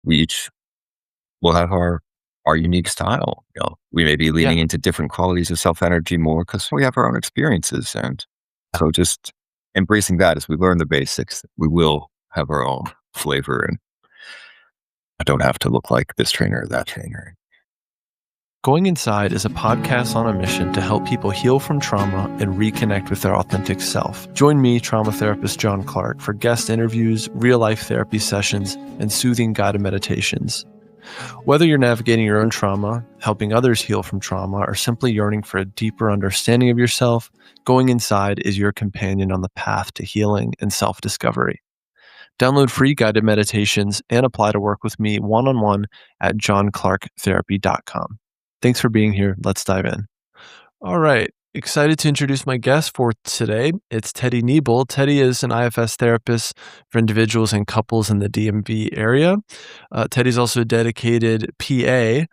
we each will have our unique style. We may be Yeah. leaning into different qualities of self energy more because we have our own experiences, and so just embracing that as we learn the basics, we will have our own flavor, and I don't have to look like this trainer or that trainer. Going Inside is a podcast on a mission to help people heal from trauma and reconnect with their authentic self. Join me, trauma therapist John Clarke, for guest interviews, real-life therapy sessions, and soothing guided meditations. Whether you're navigating your own trauma, helping others heal from trauma, or simply yearning for a deeper understanding of yourself, Going Inside is your companion on the path to healing and self-discovery. Download free guided meditations and apply to work with me one-on-one at johnclarketherapy.com. Thanks for being here. Let's dive in. All right. Excited to introduce my guest for today. It's Teddy Knebel. Teddy is an IFS therapist for individuals and couples in the DMV area. Teddy's also a dedicated PA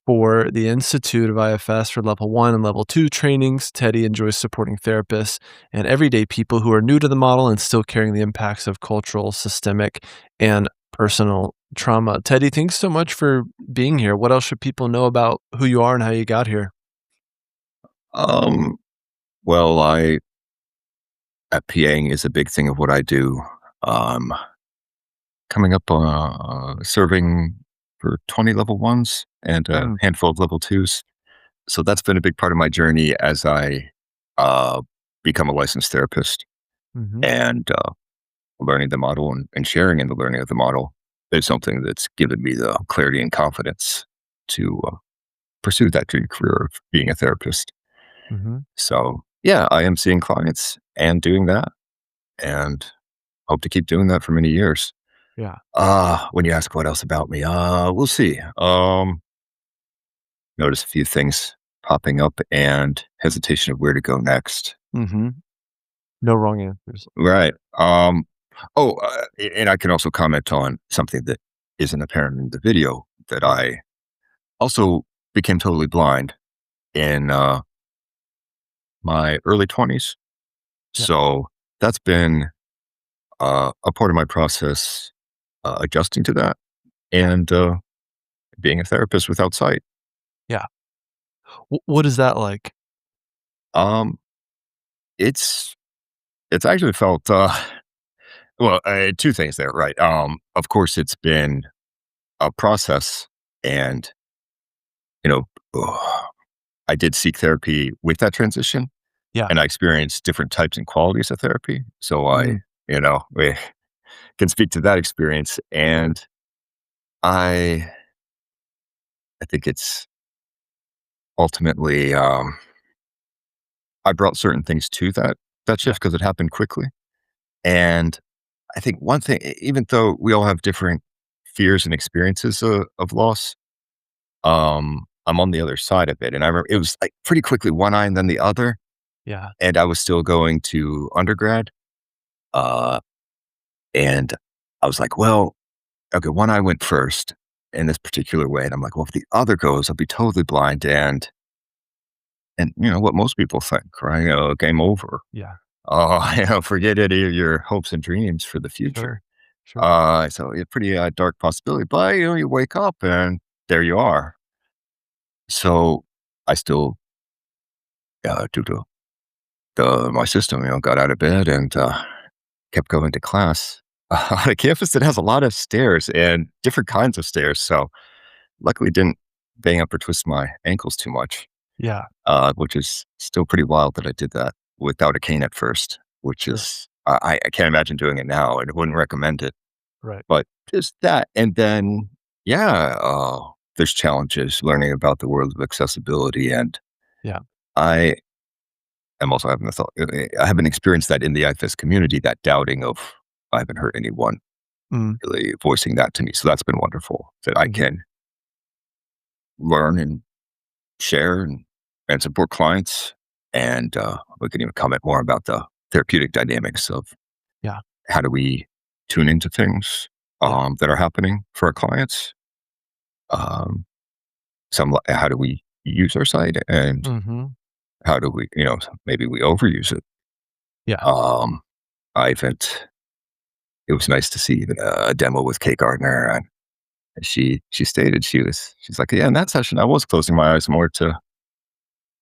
for the Institute of IFS for Level 1 and Level 2 trainings. Teddy enjoys supporting therapists and everyday people who are new to the model and still carrying the impacts of cultural, systemic, and personal trauma. Teddy, thanks so much for being here. What else should people know about who you are and how you got here? Um, well, PAing is a big thing of what I do. Um, Coming up, serving for 20 level ones and a Mm, handful of level twos. So that's been a big part of my journey as I uh, become a licensed therapist, mhm. and learning the model and sharing in the learning of the model is something that's given me the clarity and confidence to pursue that dream career of being a therapist. Mhm. So yeah, I am seeing clients and doing that, and hope to keep doing that for many years. Yeah. When you ask what else about me, we'll see. Notice a few things popping up and hesitation of where to go next. Mhm. No wrong answers. Right. And I can also comment on something that isn't apparent in the video that Yeah. I also became totally blind in my early 20s. Yeah. So that's been a part of my process, adjusting to that and being a therapist without sight. Yeah. What is that like? Um, it's it's actually felt two things there, right? Of course, it's been a process, and you know, I did seek therapy with that transition, Yeah. and I experienced different types and qualities of therapy. So Mm. we can speak to that experience, and I, I think it's ultimately, I brought certain things to that Yeah. shift because it happened quickly, and I think one thing, even though we all have different fears and experiences of loss, I'm on the other side of it, and I remember it was like pretty quickly one eye and then the other, Yeah. and I was still going to undergrad. Uh, and I was like, well, okay, one eye went first in this particular way. And I'm like, well, if the other goes, I'll be totally blind. And what most people think, right? Game over. Yeah. Forget any of your hopes and dreams for the future. Sure. Sure. So it's a pretty dark possibility, but you wake up and there you are. So I still, due to my system, got out of bed and kept going to class on a campus that has a lot of stairs and different kinds of stairs. So luckily didn't bang up or twist my ankles too much, Yeah. which is still pretty wild that I did that without a cane at first, which Sure. is, I can't imagine doing it now and wouldn't recommend it. Right. But just that. And then, yeah, there's challenges learning about the world of accessibility. And Yeah. I am also having the thought, I haven't experienced that in the IFS community, that doubting of, I haven't heard anyone Mm. really voicing that to me. So that's been wonderful that I Mhm. can learn and share and support clients. And we can even comment more about the therapeutic dynamics of Yeah. how do we tune into things Yeah. that are happening for our clients. Um, how do we use our site, and Mhm. how do we, maybe we overuse it. Yeah. Um, I haven't, it was nice to see even a demo with Kate Gardner She stated she's like, yeah, in that session I was closing my eyes more to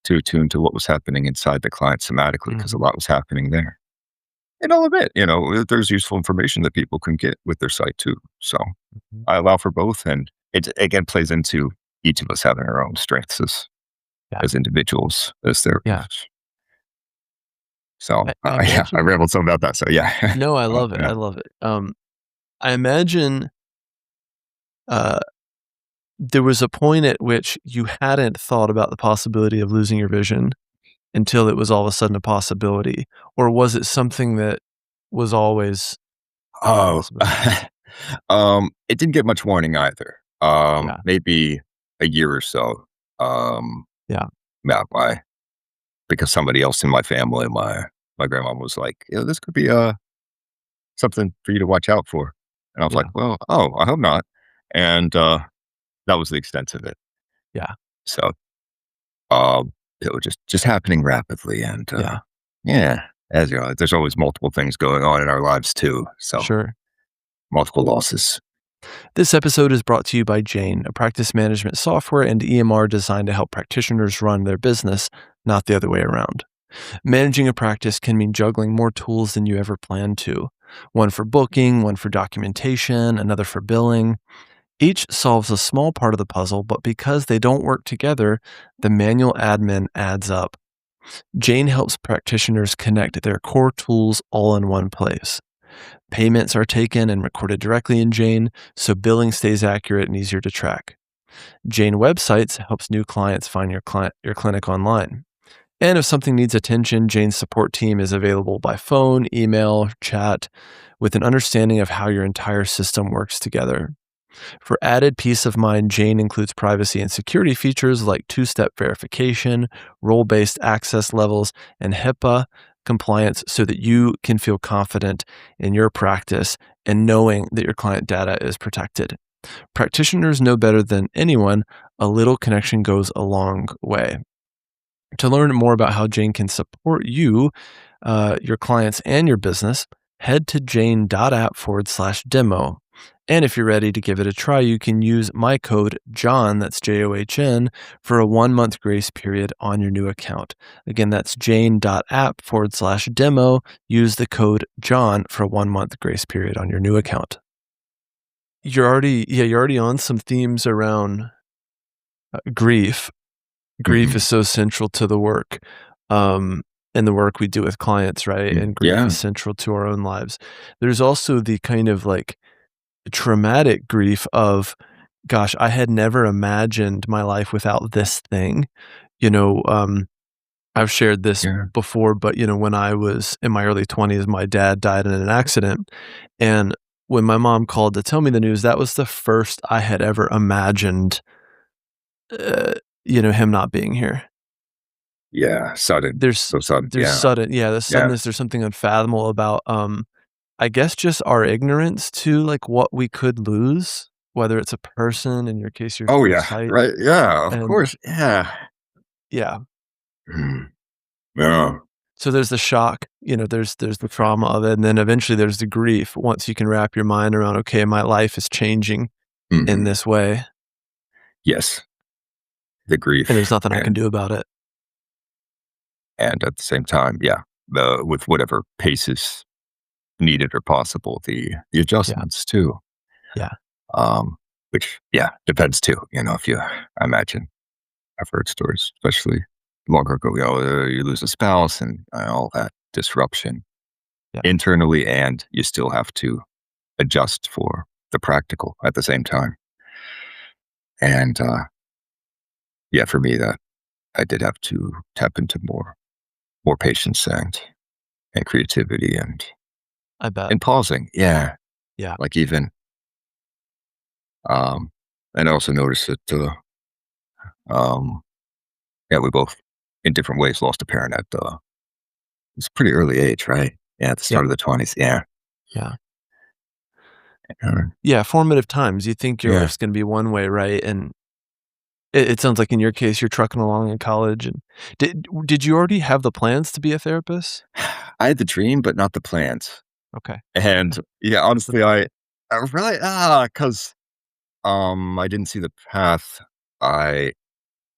attune to what was happening inside the client somatically because a Mhm. lot was happening there. And I'll admit, there's useful information that people can get with their site too. So Mhm. I allow for both, and it again plays into each of us having our own strengths Yeah. as individuals, as Yeah. therapists. So I yeah, I imagine rambled some about that. So yeah, No, I love it, yeah. I love it. I imagine, uh, there was a point at which you hadn't thought about the possibility of losing your vision until it was all of a sudden a possibility, or was it something that was always a Oh, possibility? it didn't get much warning either. Yeah, Maybe a year or so. Um, yeah, yeah, because somebody else in my family, my grandma was like, this could be something for you to watch out for. And I was yeah, like, well, oh, I hope not. And that was the extent of it. yeah, So it was just happening rapidly, and yeah, yeah, as you know, there's always multiple things going on in our lives too. So sure. multiple losses. This episode is brought to you by Jane, a practice management software and EMR designed to help practitioners run their business, not the other way around. Managing a practice can mean juggling more tools than you ever planned to. One for booking, one for documentation, another for billing. Each solves a small part of the puzzle, but because they don't work together, the manual admin adds up. Jane helps practitioners connect their core tools all in one place. Payments are taken and recorded directly in Jane, so billing stays accurate and easier to track. Jane Websites helps new clients find your clinic online. And if something needs attention, Jane's support team is available by phone, email, chat, with an understanding of how your entire system works together. For added peace of mind, Jane includes privacy and security features like two-step verification, role-based access levels, and HIPAA compliance so that you can feel confident in your practice and knowing that your client data is protected. Practitioners know better than anyone, a little connection goes a long way. To learn more about how Jane can support you, your clients, and your business, head to jane.app/demo. And if you're ready to give it a try, you can use my code JOHN, that's JOHN, for a 1 month grace period on your new account. Again, that's jane.app/demo. Use the code JOHN for a 1 month grace period on your new account. You're already on some themes around grief. Grief is Hmm. so central to the work, and the work we do with clients, right? And grief Yeah. is central to our own lives. There's also the kind of like traumatic grief of, gosh, I had never imagined my life without this thing. You know, I've shared this Yeah. before, but when I was in my early 20s, my dad died in an accident. And when my mom called to tell me the news, that was the first I had ever imagined, uh, him not being here. Yeah. Sudden. There's So sudden. there's Yeah. sudden yeah, the Yeah. suddenness, there's something unfathomable about, I guess just our ignorance to, like, what we could lose, whether it's a person, in your case, Oh your yeah. sight, Right. Yeah. Of and course. Yeah. yeah. Mm. Yeah. So there's the shock, there's the trauma of it, and then eventually there's the grief once you can wrap your mind around, "Okay, my life is changing in Hmm. this way, Yes. The and there's grief, nothing I can do about it." and at the same time, yeah, with whatever pace is needed or possible, the Yeah, adjustments too. yeah, Um, which yeah depends too. If you, I imagine, I've heard stories, especially longer ago. You lose a spouse and all that disruption yeah. internally, and you still have to adjust for the practical at the same time. And yeah, for me, that I did have to tap into more patience and creativity I bet. and pausing. Yeah, Yeah, like even um, and I also noticed that um, yeah, we both in different ways lost a parent at it's a pretty early age, right? Yeah, at the yeah, start of the 20s. Yeah. yeah. Uh, Yeah, formative times, you think your yeah. life's gonna be one way, right? And it sounds like in your case, you're trucking along in college, and did you already have the plans to be a therapist? I had the dream, but not the plans. Okay. And yeah, What's the honestly, plan? I really, because I didn't see the path. I,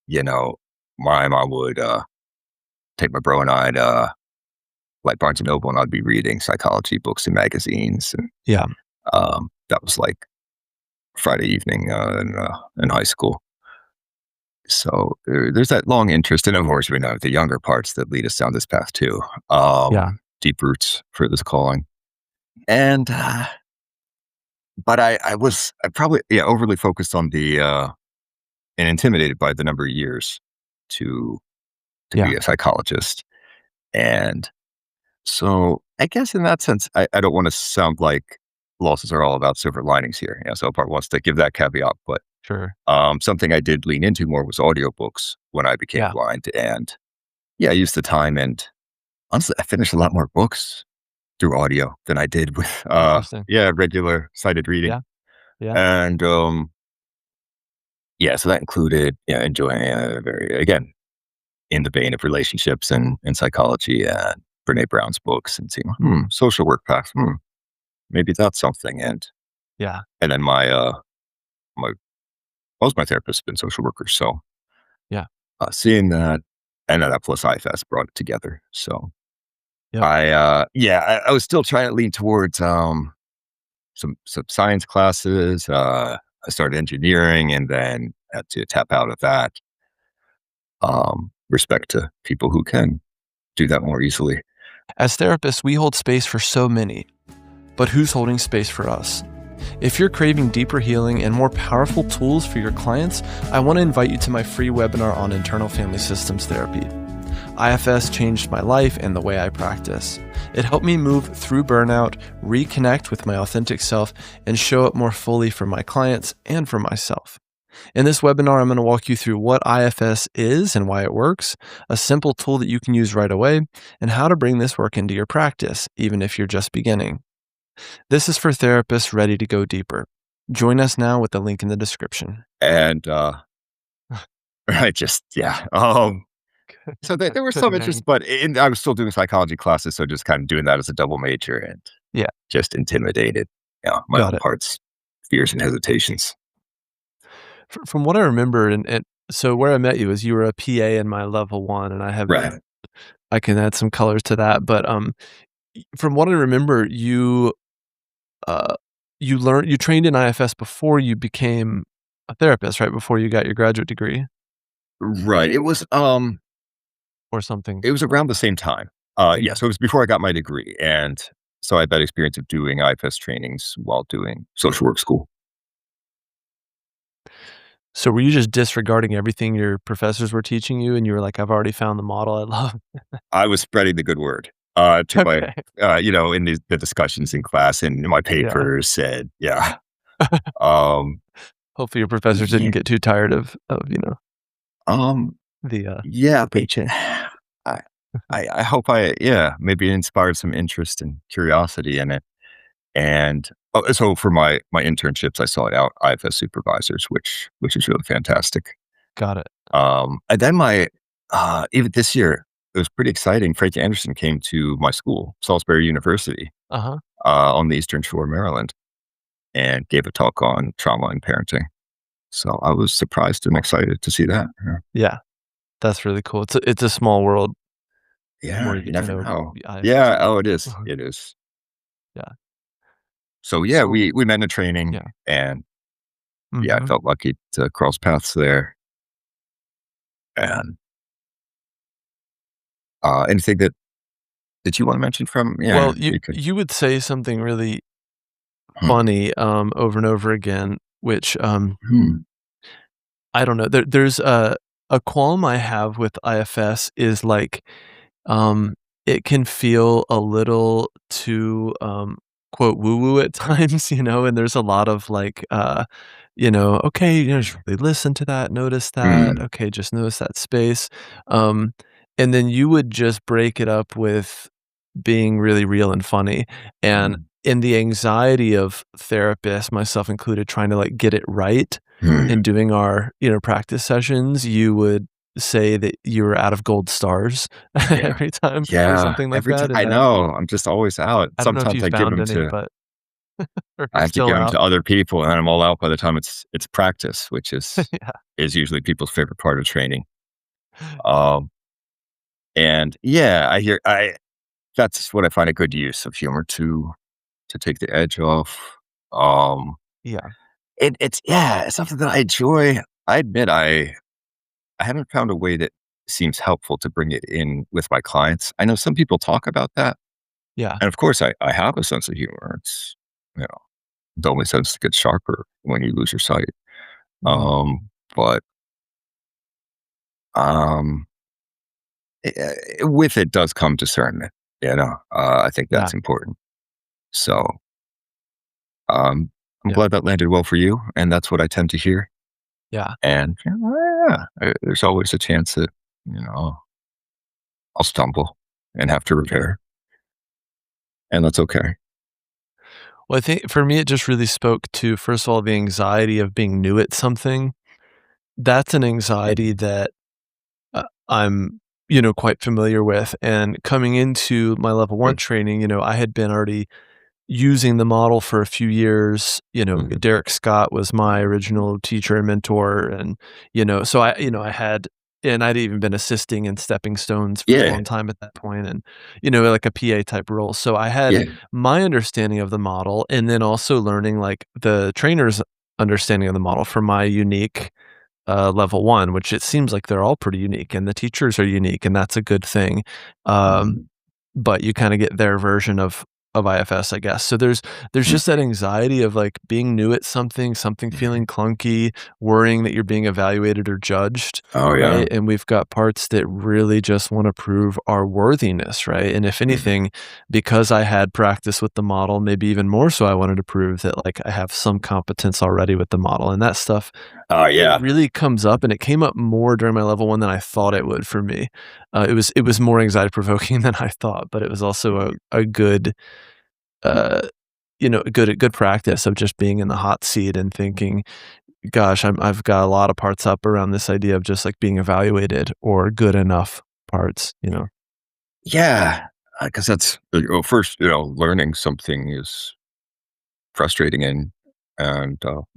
you know, my mom would take my bro and I'd like Barnes and Noble, and I'd be reading psychology books and magazines, and Yeah. that was like Friday evening in high school. So there's that long interest, and of course, we know the younger parts that lead us down this path too. Yeah. Deep roots for this calling, and but I probably overly focused on the and intimidated by the number of years to Yeah. be a psychologist, and so I guess in that sense, I don't want to sound like losses are all about silver linings here. So part wants to give that caveat, but Sure. something I did lean into more was audiobooks when I became Yeah. blind, and I used the time, and honestly, I finished a lot more books through audio than I did with Interesting. regular sighted reading. Yeah. Yeah. And so that included enjoying very again in the vein of relationships and psychology and Brene Brown's books, and seeing social work paths, maybe that's something. Yeah. And then my most of my therapists have been social workers, so Yeah. seeing that, and then that plus IFS brought it together. So Yep. I was still trying to lean towards some science classes. I started engineering, and then had to tap out of that. Respect to people who can do that more easily. As therapists, we hold space for so many, but who's holding space for us? If you're craving deeper healing and more powerful tools for your clients, I want to invite you to my free webinar on internal family systems therapy. IFS changed my life and the way I practice. It helped me move through burnout, reconnect with my authentic self, and show up more fully for my clients and for myself. In this webinar, I'm going to walk you through what IFS is and why it works, a simple tool that you can use right away, and how to bring this work into your practice, even if you're just beginning. This is for therapists ready to go deeper. Join us now with the link in the description. And I just so there was some Couldn't hang. interest, but I was still doing psychology classes, so just kind of doing that as a double major, and Yeah, just intimidated, my got own it. heart's fears and hesitations. From what I remember, and so where I met you is you were a PA in my level 1, and Right. I can add some colors to that, but, from what I remember, uh, you trained in IFS before you became a therapist, right? Before you got your graduate degree Right. or something? It was around the same time. Okay. So it was before I got my degree, and so I had that experience of doing IFS trainings while doing social work school. So were you just disregarding everything your professors were teaching you, and you were like, "I've already found the model I love?" I was spreading the good word to my, Okay. in the discussions in class and in my Yeah. papers said, um, Hopefully your professors yeah, didn't get too tired of, um, the, but teaching. I, I hope maybe inspired some interest and curiosity in it. And so for my internships, I sought out IFS supervisors, which is really fantastic. Got it. And then even this year, it was pretty exciting. Frank Anderson came to my school, Salisbury University, Uh-huh. on the Eastern Shore, Maryland, and gave a talk on trauma and parenting. So I was surprised and excited to see that. Yeah, Yeah, that's really cool. It's a small world the more yeah, you you get to never know know. the IFS Yeah, oh, people. it is. Mhm. It is. Yeah. So yeah, So we met in a training, yeah. and I Mhm. felt lucky to cross paths there. And anything that you want to mention from? Yeah, Well, you you could. you would say something really Hmm. funny, over and over again, which, Hmm. I don't know. There's a qualm I have with IFS is like, um, it can feel a little too, quote, "woo woo" at times, and there's a lot of like, okay, just really listen to that, notice that, Mm, okay, just notice that space. Um, and then you would just break it up with being really real and funny. And mm, in the anxiety of therapists, myself included, trying to like get it right mm. in doing our, practice sessions, you would say that you were out of gold stars Yeah. every time or Yeah, something like every time that. And I that know, I'm just always out. I don't know if you Sometimes I give found them any, to but Or I you're have to still give them out. to other people, and I'm all out by the time it's practice, which Yeah. is usually people's favorite part of training. Um, and yeah, I that's what I find a good use of humor to take the edge off. Um, Yeah. it's yeah, it's something that I enjoy. I admit I haven't found a way that seems helpful to bring it in with my clients. I know some people talk about that, Yeah. and of course, I have a sense of humor. It's you know the only sense gets sharper when you lose your sight. Mhm. But um, with it does come discernment. I think Yeah. that's important. So I'm Yeah. glad that landed well for you, and that's what I tend to hear. Yeah. And yeah, there's always a chance that you know I'll stumble and have to Yeah. repair, and that's okay. Well, I think for me, it just really spoke to, first of all, the anxiety of being new at something. That's an anxiety that I'm, quite familiar with. And coming into my level one Mm, training, I had been already using the model for a few years. mhm. Derek Scott was my original teacher and mentor. And, so I had, and I'd even been assisting in stepping stones for a Yeah, long time at that point and, like a PA type role. So I had yeah, my understanding of the model and then also learning like the trainer's understanding of the model for my unique level one, which it seems like they're all pretty unique and the teachers are unique and that's a good thing. mhm, Um, but you kinda get their version of IFS, I guess. So there's mm, just that anxiety of, like, being new at something, something mhm. feeling clunky, worrying that you're being evaluated or judged, Oh yeah, right? And we've got parts that really just wanna prove our worthiness, right? And if mhm. anything, because I had practice with the model, maybe even more so, I wanted to prove that, like, I have some competence already with the model, and that stuff, Oh it yeah, really comes up, and it came up more during my level 1 than I thought it would for me. It was more anxiety provoking than I thought, but it was also mhm. a good, uh, good practice of just being in the hot seat and thinking, "Gosh, I've got a lot of parts up around this idea of just, like, being evaluated or good enough parts?" Yeah, because that's first learning something is frustrating and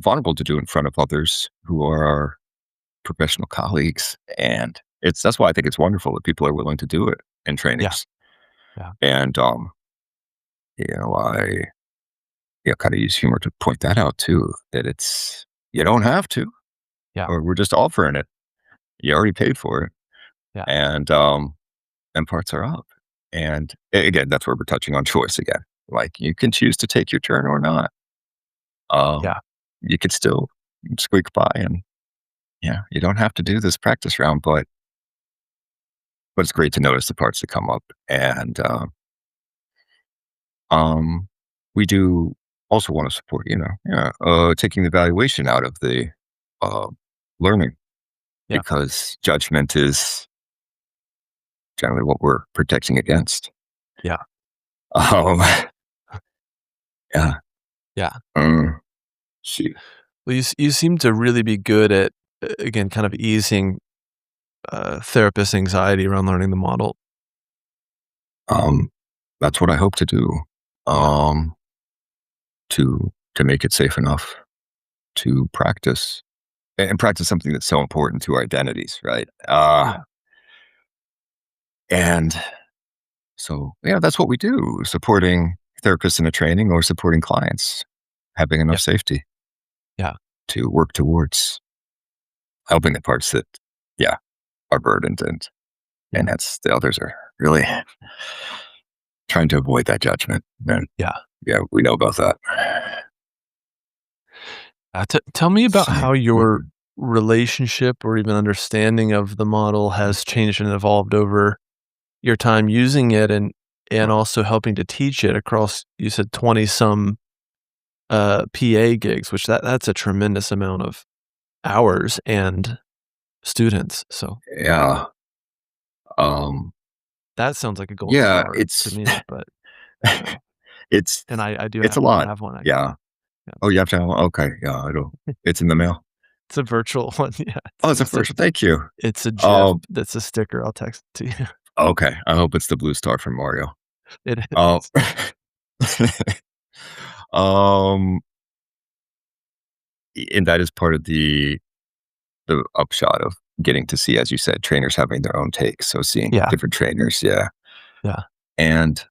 vulnerable to do in front of others who are our professional colleagues, and that's why I think it's wonderful that people are willing to do it in Yeah, trainings. yeah, And I kind of use humor to point that out too. That it's you don't have to, yeah, or we're just offering it. You already paid for it, yeah, and parts are up. And again, that's where we're touching on choice again. Like you can choose to take your turn or not. Um, yeah, you could still squeak by, and yeah, you don't have to do this practice round, but it's great to notice the parts that come up. And um, we do also want to support, taking the valuation out of the uh, learning yeah, because judgment is generally what we're protecting against. yeah, Um, yeah. yeah. Mm, shoot. Well, you seem to really be good at, again, kind of easing, therapist anxiety around learning the model. Um, that's what I hope to do. Yeah, Um, to make it safe enough to practice and practice something that's so important to our identities, right? yeah, And so, yeah, that's what we do, supporting therapists in a training or supporting clients, having enough yeah, safety yeah, to work towards helping the parts that, yeah, are burdened and yeah, that's the others are really trying to avoid that judgment. And yeah. yeah, we know about that. Tell me about So, how your mhm. relationship or even understanding of the model has changed and evolved over your time using it and also helping to teach it across, you said 20 some PA gigs, which that's a tremendous amount of hours and students. So Yeah. Um, that sounds like a gold yeah, star to it's me, but you know, it's and I do it's a happen to lot. have one actually. Yeah. Yeah. Oh, you have to have one? Okay. Yeah, it's in the mail. It's a virtual one. Yeah. Oh, it's a first. Thank you. It's a GIF Oh, that's a sticker. I'll text it to you. okay. I hope it's the blue star from Mario. It Oh, is. Um, and that is part of the upshot of getting to see, as you said, trainers having their own takes. So seeing Yeah, different trainers, yeah. yeah, And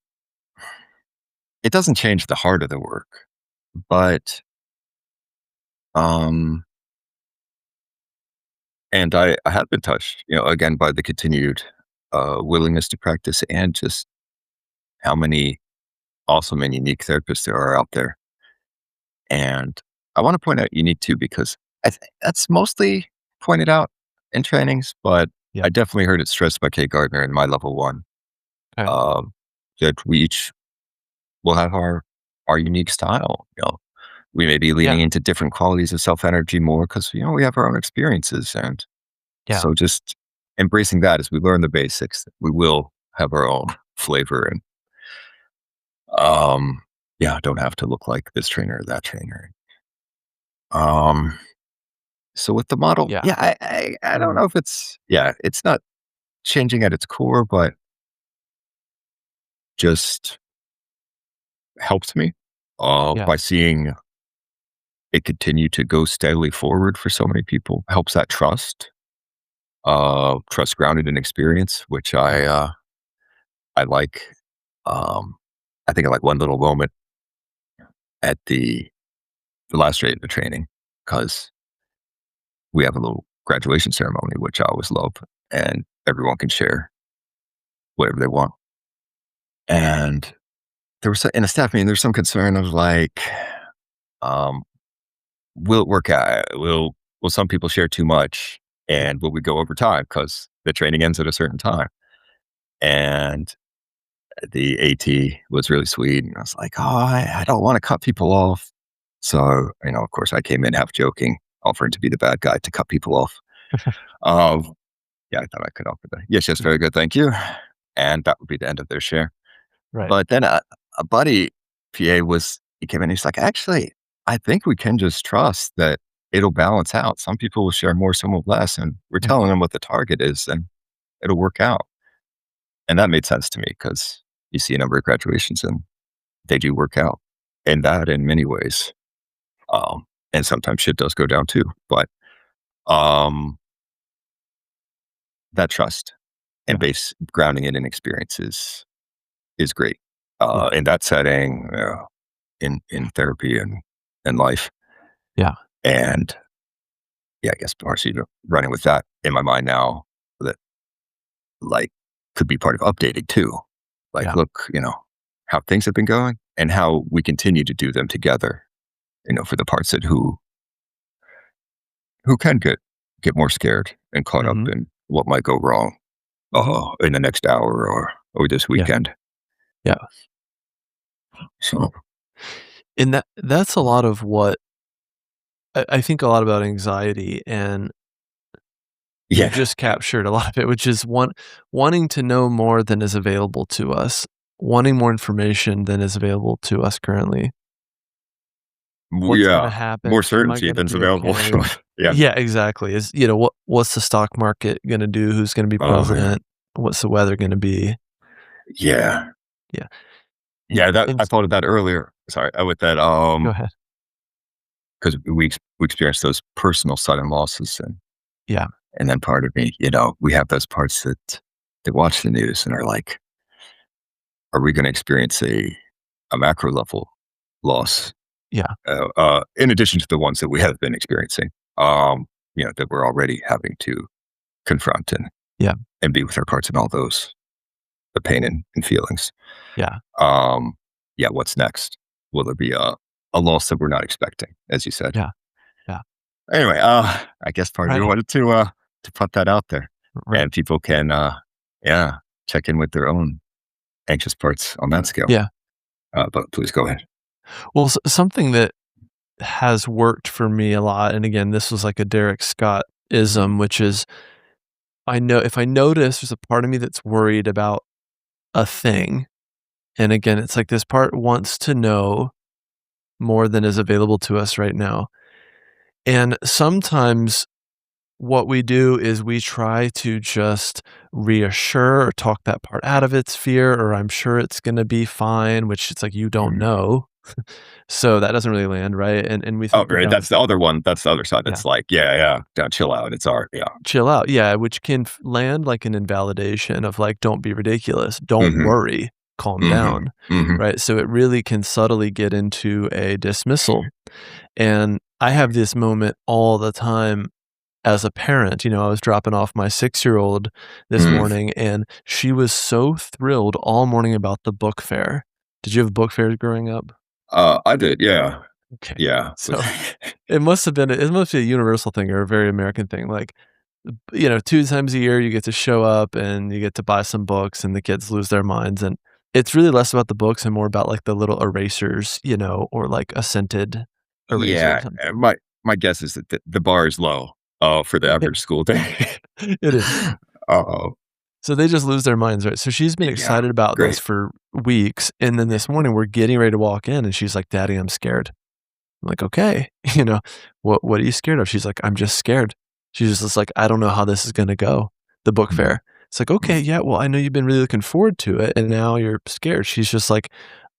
it doesn't change the heart of the work, but um and I have been touched, again by the continued willingness to practice and just how many awesome and unique therapists there are out there. And I want to point out unique too, because that's mostly pointed out in trainings, but yeah. I definitely heard it stressed by Kate Gardner in my level one, Okay. um, that we each will have our unique style. We may be Yeah, leaning into different qualities of self energy more because we have our own experiences, and yeah, so just embracing that as we learn the basics, we will have our own flavor and yeah, don't have to look like this trainer or that trainer. Um, so with the model, yeah. yeah, I don't Mhm. know if it's not changing at its core, but just helps me Yeah, by seeing it continue to go steadily forward for so many people. Helps that trust grounded in experience, which yeah, I like. Um, I think I like one little moment at the last day of the training because we have a little graduation ceremony, which I always love, and everyone can share whatever they want. And there was in a staff meeting, there's some concern of like, um, will it work out? Will some people share too much, yeah. and will we go over time because the training ends at a certain time? And the AT was really sweet, and I was like, oh, I don't want to cut people off. So of course, I came in half joking, offering to be the bad guy to cut people off. Um, Yeah, I thought I could offer that. Yes, yes, very good, thank you. And that would be the end of their share. Right. But then a buddy PA he came in, he's like, actually, I think we can just trust that it'll balance out. Some people will share more, some will less. And we're Mm. telling them what the target is, and it'll work out. And that made sense to me because you see a number of graduations and they do work out in that in many ways. And sometimes shit does go down too. But um, that trust and Yeah, base grounding it in experiences is great, yeah, in that setting, in therapy and life. yeah, And yeah, I guess partially running with that in my mind now that like could be part of updating too. Like, yeah. look, how things have been going and how we continue to do them together. For the parts that who can get more scared and caught up Mhm, in what might go wrong mhm. in the next hour or this Yeah, weekend. yeah. So And that's a lot of what I think a lot about anxiety, and you yeah, just captured a lot of it, which is wanting to know more than is available to us, wanting more information than is available to us currently. What's gonna yeah, happen? more Am I certainty gonna than's be available. okay? Yeah. Yeah, exactly. What's the stock market gonna do? Who's gonna be Oh yeah. president? What's the weather gonna be? Yeah. Yeah, Yeah, that and I thought of that earlier. Sorry, with that, go ahead. because we experienced those personal sudden losses, Yeah, and then part of me, we have those parts that watch the news and are like, are we going to experience a macro level loss? yeah, In addition to the ones that we have been experiencing, that we're already having to confront yeah, and be with our parts and all those the pain and feelings. yeah, Um, yeah, what's next? Will there be a loss that we're not expecting, as you said? yeah, yeah. Anyway, I guess part of me Right, wanted to put that out there, right. and people can, yeah, check in with their own anxious parts on that scale. Yeah. But please go ahead. Well, something that has worked for me a lot, and again, this was like a Derek Scott-ism, which is I know if I notice there's a part of me that's worried about a thing, and again, it's like this part wants to know more than is available to us right now. And sometimes what we do is we try to just reassure or talk that part out of its fear, or I'm sure it's gonna be fine, which it's like you don't Mhm. know. So that doesn't really land, right? And we Oh, think right, about that's the other one, that's the other side yeah, that's like, "Yeah, yeah, don't chill out, it's art." Yeah. chill out. Yeah, which can land like an invalidation of like, don't be ridiculous, don't Mhm, worry, calm mhm, down, mhm, right? So it really can subtly get into a dismissal. And I have this moment all the time as a parent. I was dropping off my 6-year-old this mm. morning, and she was so thrilled all morning about the book fair. Did you have book fairs growing up? I did, yeah, Okay. yeah, So it must be a universal thing or a very American thing. Like, 2 times a year you get to show up and you get to buy some books and the kids lose their minds. And it's really less about the books and more about like the little erasers, or like a scented eraser or yeah, something. my guess is that the bar is low, for the average school day. It is. Uh-oh. So they just lose their minds, right? So she's been Yeah, excited about this great. for weeks. And then this morning we're getting ready to walk in and she's like, Daddy, I'm scared. I'm like, okay, what are you scared of? She's like, I'm just scared. She's just like, I don't know how this is gonna go, the book Mhm, fair. It's like, okay, yeah, well, I know you've been really looking forward to it, and now you're scared. She's just like,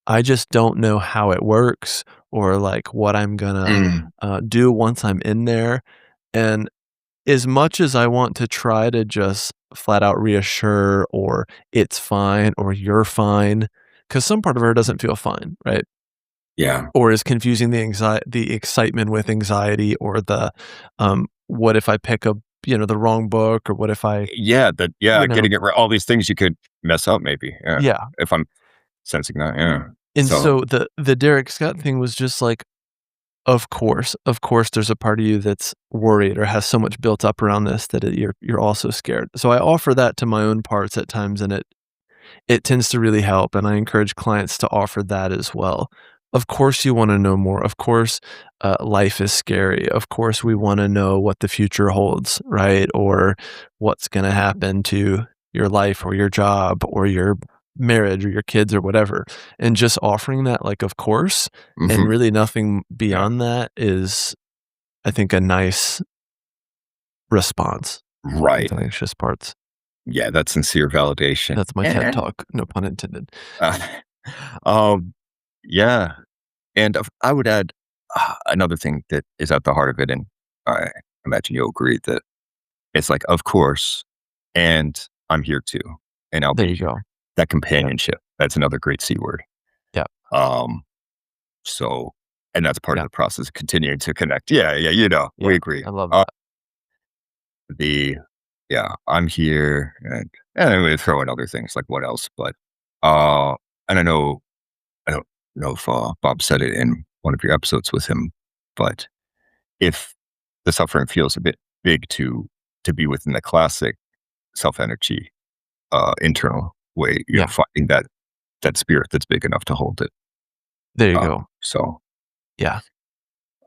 I just don't know how it works or like what I'm gonna mm, do once I'm in there. And as much as I want to try to just flat out reassure or it's fine or you're fine, because some part of her doesn't feel fine, right? yeah. Or is confusing the excitement with anxiety or what if I pick up, the wrong book or what if I Yeah, you know getting it right, all these things you could mess up maybe, yeah, Yeah, if I'm sensing that, yeah. and So, so the Derek Scott thing was just like, of course, there's a part of you that's worried or has so much built up around this that you're also scared. So I offer that to my own parts at times, and it tends to really help, and I encourage clients to offer that as well. Of course, you wanna know more. Of course, life is scary. Of course, we wanna know what the future holds, right? Or what's gonna happen to your life or your job or your marriage or your kids or whatever. And just offering that, like, of course, and mhm, really nothing yeah, beyond that is, I think, a nice response right. with anxious parts. Yeah, that sincere validation, That's my TED and, Talk, no pun intended. uh, um, yeah, and I would add, another thing that is at the heart of it, and I imagine you'll agree that it's like, "Of course, and I'm here too, and I'll There be you here." go. That Yep, companionship, that's another great C word. yep, Um, so and that's part of yep. the process of continuing to connect. Yeah, yeah, we Yeah, agree. I love that. The yeah, I'm here, and I'm gonna throw in other things like what else, but, uh, and I don't know if, Bob said it in one of your episodes with him, but if the suffering feels a bit big to be within the classic self-energy, internal way, Yeah, finding that spirit that's big enough to hold it. there you Uh, go. so, Yeah,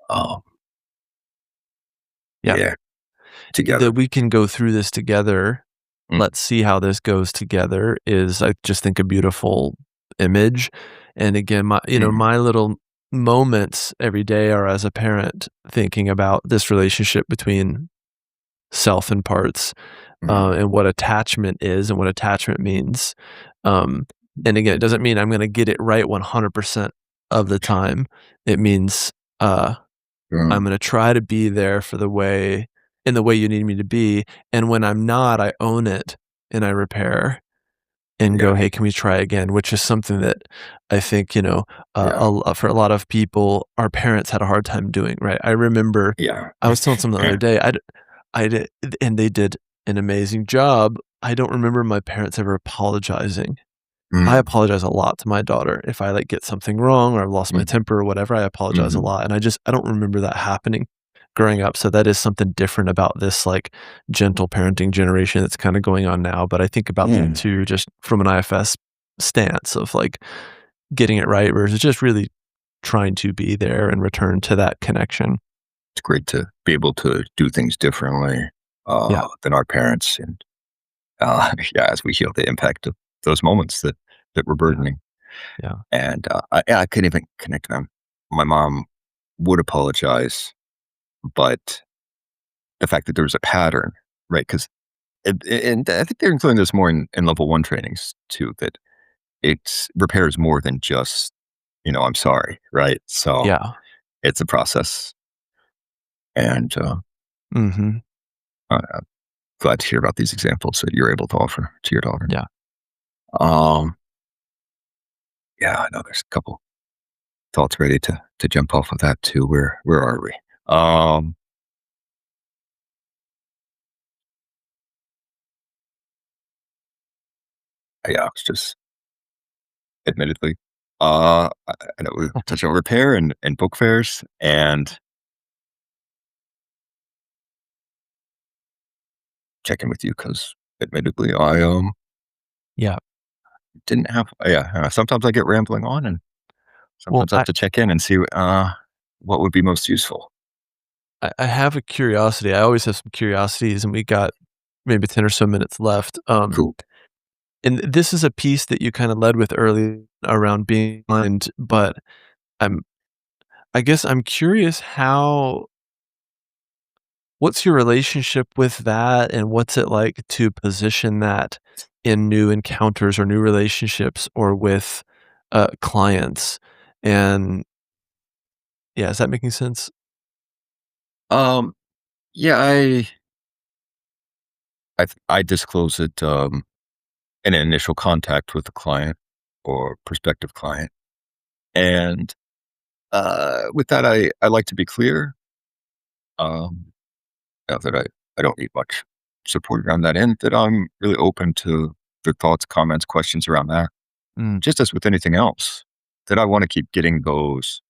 um, yeah. yeah, together. That we can go through this together. Mm, Let's see how this goes together is, I just think, a beautiful image. And again, mm, my little moments every day are as a parent thinking about this relationship between self and parts, mm, and what attachment is and what attachment means. Um, and again, it doesn't mean I'm gonna get it right 100% of the time. It means, uh I'm mm, gonna try to be there for the way you need me to be, and when I'm not, I own it and I repair and yeah, go, "Hey, can we try again?" Which is something that I think, yeah, for a lot of people, our parents had a hard time doing, right? I remember yeah. I was telling someone the other Yeah, day, I did and they did an amazing job. I don't remember my parents ever apologizing. I mm, apologize a lot to my daughter. If I, like, get something wrong or I've lost my mm, temper or whatever, I apologize a mhm, lot, and I don't remember that happening growing up, so that is something different about this, like, gentle parenting generation that's kinda going on now, but I think about that mm. too just from an IFS stance of, like, getting it right versus just really trying to be there and return to that connection. It's great to be able to do things differently, Yeah, than our parents, and, yeah, as we heal the impact of those moments that were yeah, burdening. yeah, And, yeah, I couldn't even connect them. My mom would apologize, but the fact that there was a pattern, right? Because and I think they're including this more in level 1 trainings too, that it's repair is more than just I'm sorry, right? So Yeah. it's a process, and Mhm. I'm glad to hear about these examples that you're able to offer to your daughter. Yeah. Um, yeah, I know there's a couple thoughts ready to jump off of that too. Where are we? Um, yeah, it's just admittedly, I know we touched on repair and book fairs, and checking with you because admittedly, I Yeah. didn't have. Yeah, sometimes I get rambling on, and Well, sometimes I have to check in and see what would be most useful. I have a curiosity. I always have some curiosities, and we got maybe 10 or so minutes left. Cool. And this is a piece that you kinda led with early around being blind, but I'm I guess I'm curious how what's your relationship with that, and what's it like to position that in new encounters or new relationships or with, clients? And yeah, is that making sense? Um, yeah, I disclose it in an initial contact with the client or prospective client, and with that, I like to be clear um, that I don't need much support around that end. That I'm really open to the thoughts, comments, questions around that. Mm, Just as with anything else, that I want to keep getting those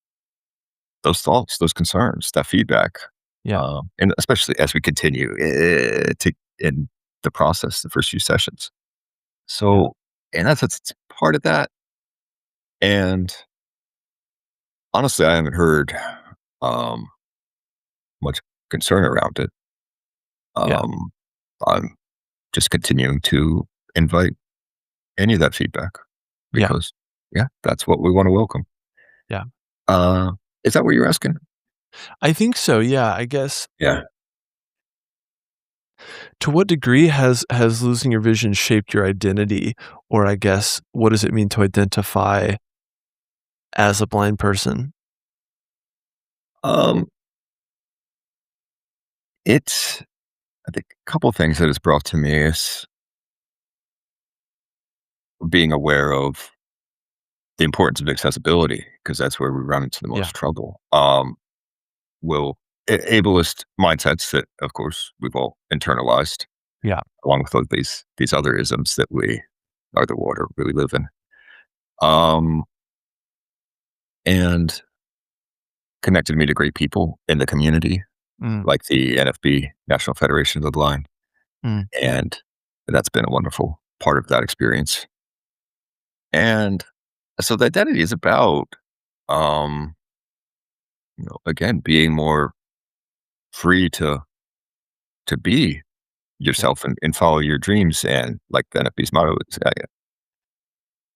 thoughts, those concerns, that feedback, yeah, and especially as we continue to in the process, the first few sessions. yeah, So, and that's part of that. And honestly, I haven't heard um, much concern around it. yeah, Um, I'm just continuing to invite any of that feedback yeah, because, yeah, that's what we want to welcome. yeah. Uh, is that what you're asking? I think so, yeah, I guess Yeah. to what degree has losing your vision shaped your identity? Or I guess, what does it mean to identify as a blind person? Um, it's I think a couple things that it's brought to me is being aware of the importance of accessibility because that's where we run into the Yeah, most trouble. Will ableist mindsets that, of course, we've all internalized, yeah, along with all these other isms that we are the water we live in, um, and connected me to great people in the community, mm, like the NFB, National Federation of the Blind, mm, and that's been a wonderful part of that experience. And so the identity is about, um, again, being more free to be yeah, yourself and follow your dreams. And like the NFB's motto is,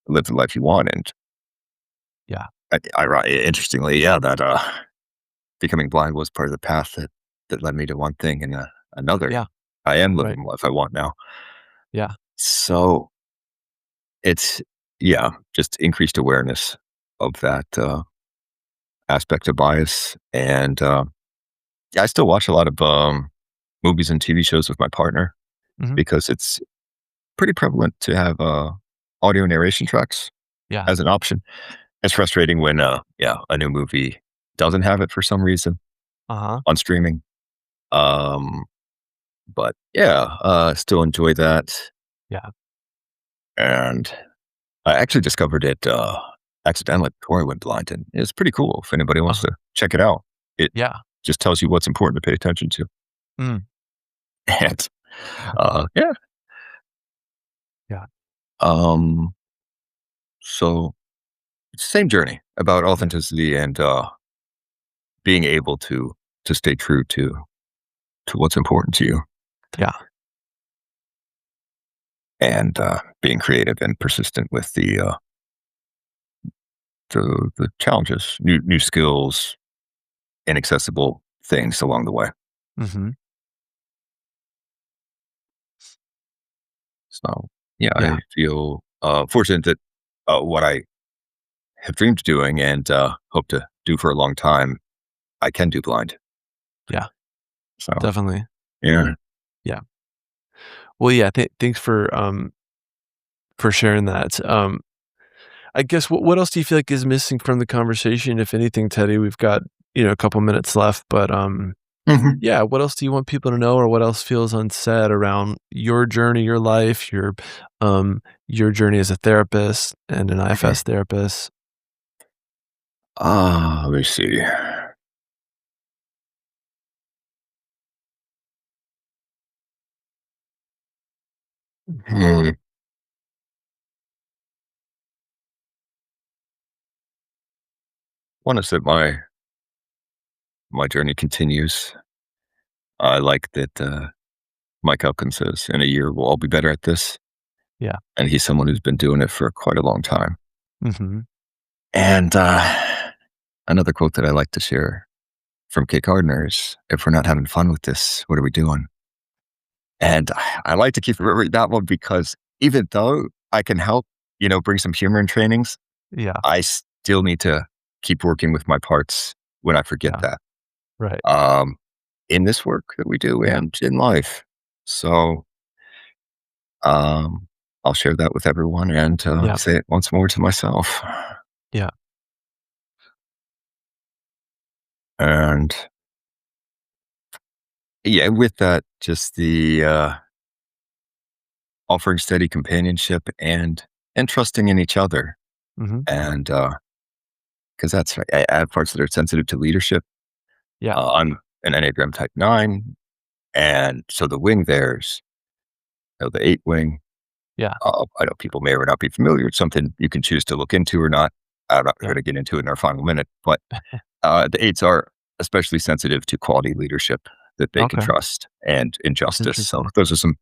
live the life you want. And yeah, interestingly, yeah, that becoming blind was part of the path that led me to one thing and another. yeah, I am right, living the life I want now. yeah, So it's, yeah, just increased awareness of that aspect of bias. And yeah, I still watch a lot of movies and TV shows with my partner mhm, because it's pretty prevalent to have audio narration tracks yeah, as an option. It's frustrating when, yeah, a new movie doesn't have it for some reason uh-huh, on streaming. Um, but yeah, still enjoy that. yeah, And I actually discovered it accidentally before I went blind, and it's pretty cool. If anybody wants uh-huh, to check it out, it yeah, just tells you what's important to pay attention to. mm, And yeah, yeah, um, so same journey about yeah, authenticity and being able to stay true to what's important to you, yeah, and being creative and persistent with the challenges, new skills, inaccessible things along the way. mhm, So yeah, yeah, I feel fortunate that what I have dreamed of doing and hope to do for a long time, I can do blind. Yeah, So, definitely. yeah. Yeah. Well, yeah, thanks for sharing that. I guess what else do you feel like is missing from the conversation, if anything, Teddy? We've got, a couple minutes left, but Mhm. yeah, what else do you want people to know, or what else feels unsaid around your journey, your life, your journey as a therapist and an Mhm. IFS therapist? Let me see. Hmm. One is that my journey continues. I like that Mike Elkin says, "In a year, we'll all be better at this," Yeah. and he's someone who's been doing it for quite a long time. Mhm. And another quote that I like to share from Kate Gardner is, "If we're not having fun with this, what are we doing?" And I like to keep remembering that one because even though I can help, bring some humor in trainings, Yeah. I still need to keep working with my parts when I forget Yeah. that, Right. um, in this work that we do Yeah. and in life. So, um, I'll share that with everyone and Yeah. say it once more to myself. Yeah. And yeah, with that, just the offering steady companionship and trusting in each other. Mhm. And because that's right, I have parts that are sensitive to leadership. Yeah. I'm an Enneagram Type 9, and so the wing there's the 8 wing. Yeah. I know people may or may not be familiar. It's something you can choose to look into or not. I'm not Yeah. going to get into it in our final minute, but the 8s are especially sensitive to quality leadership that they can Okay. trust and That's injustice. So interesting. those are some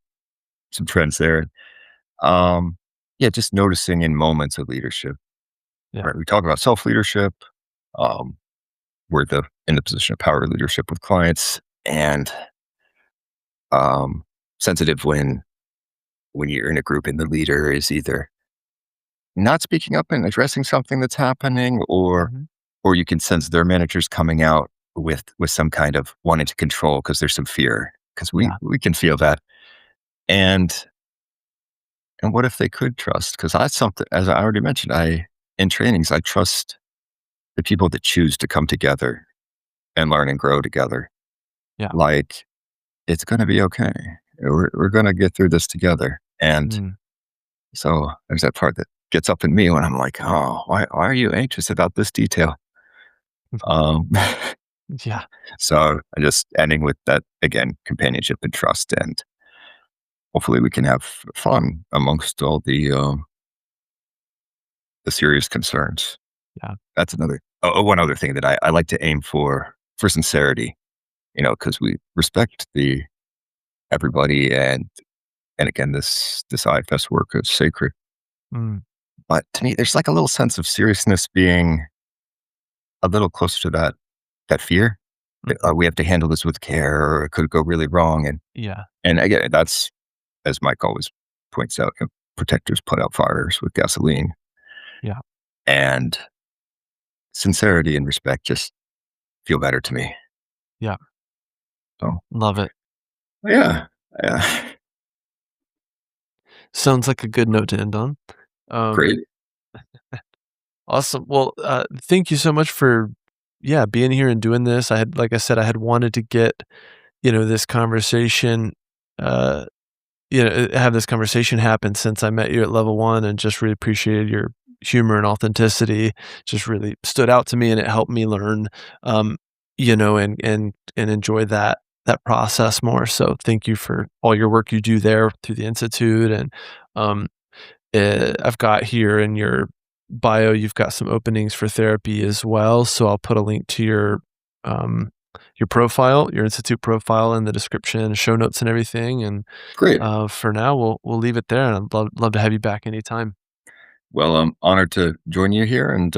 trends there. Um, yeah, just noticing in moments of leadership. Yeah. Right, we talk about self leadership. Um, we're in the position of power leadership with clients, and um, sensitive when you're in a group and the leader is either not speaking up and addressing something that's happening, Mhm. or you can sense their managers coming out with some kind of wanting to control because there's some fear because Yeah. we can feel that. And and what if they could trust? Because that's something, as I already mentioned, I in trainings I trust the people that choose to come together and learn and grow together. Yeah. Like, it's going to be okay. We're going to get through this together. And Mm. so there's that part that gets up in me when I'm like, oh, why are you anxious about this detail? Mhm. Um, Yeah. so I just ending with that again, companionship and trust, and hopefully we can have fun amongst all the serious concerns. Yeah. That's another. One other thing that I like to aim for sincerity, because we respect the everybody, and again, this IFS work is sacred. Mm. But to me, there's like a little sense of seriousness being a little closer to that fear. That, Mhm. we have to handle this with care, or it could go really wrong. Yeah. And again, that's, as Mike always points out, protectors put out fires with gasoline. Yeah. And sincerity and respect just feel better to me. Yeah. So Love it. yeah, yeah, Sounds like a good note to end on. Um, great, awesome. Well, thank you so much for, yeah, being here and doing this. Like I said, I had wanted to get, this conversation, uh, have this conversation happen since I met you at level one, and just really appreciated your humor and authenticity. Just really stood out to me, and it helped me learn, um, and enjoy that process more. So thank you for all your work you do there through the institute. And um, I've got here in your bio, you've got some openings for therapy as well. So I'll put a link to your profile, your institute profile, in the description, show notes, and everything. And great. for now, we'll leave it there, and I'd love to have you back anytime. Well, I'm honored to join you here, and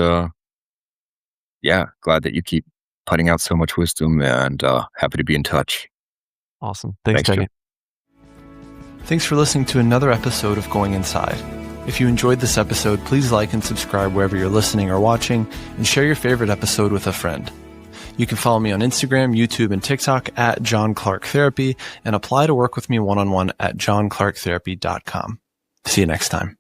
yeah, glad that you keep putting out so much wisdom, and happy to be in touch. Awesome. Thanks, Thanks, Joe. Teddy. Thanks for listening to another episode of Going Inside. If you enjoyed this episode, please like and subscribe wherever you're listening or watching, and share your favorite episode with a friend. You can follow me on Instagram, YouTube, and TikTok at John Clarke Therapy, and apply to work with me one-on-one at johnclarketherapy.com. See you next time.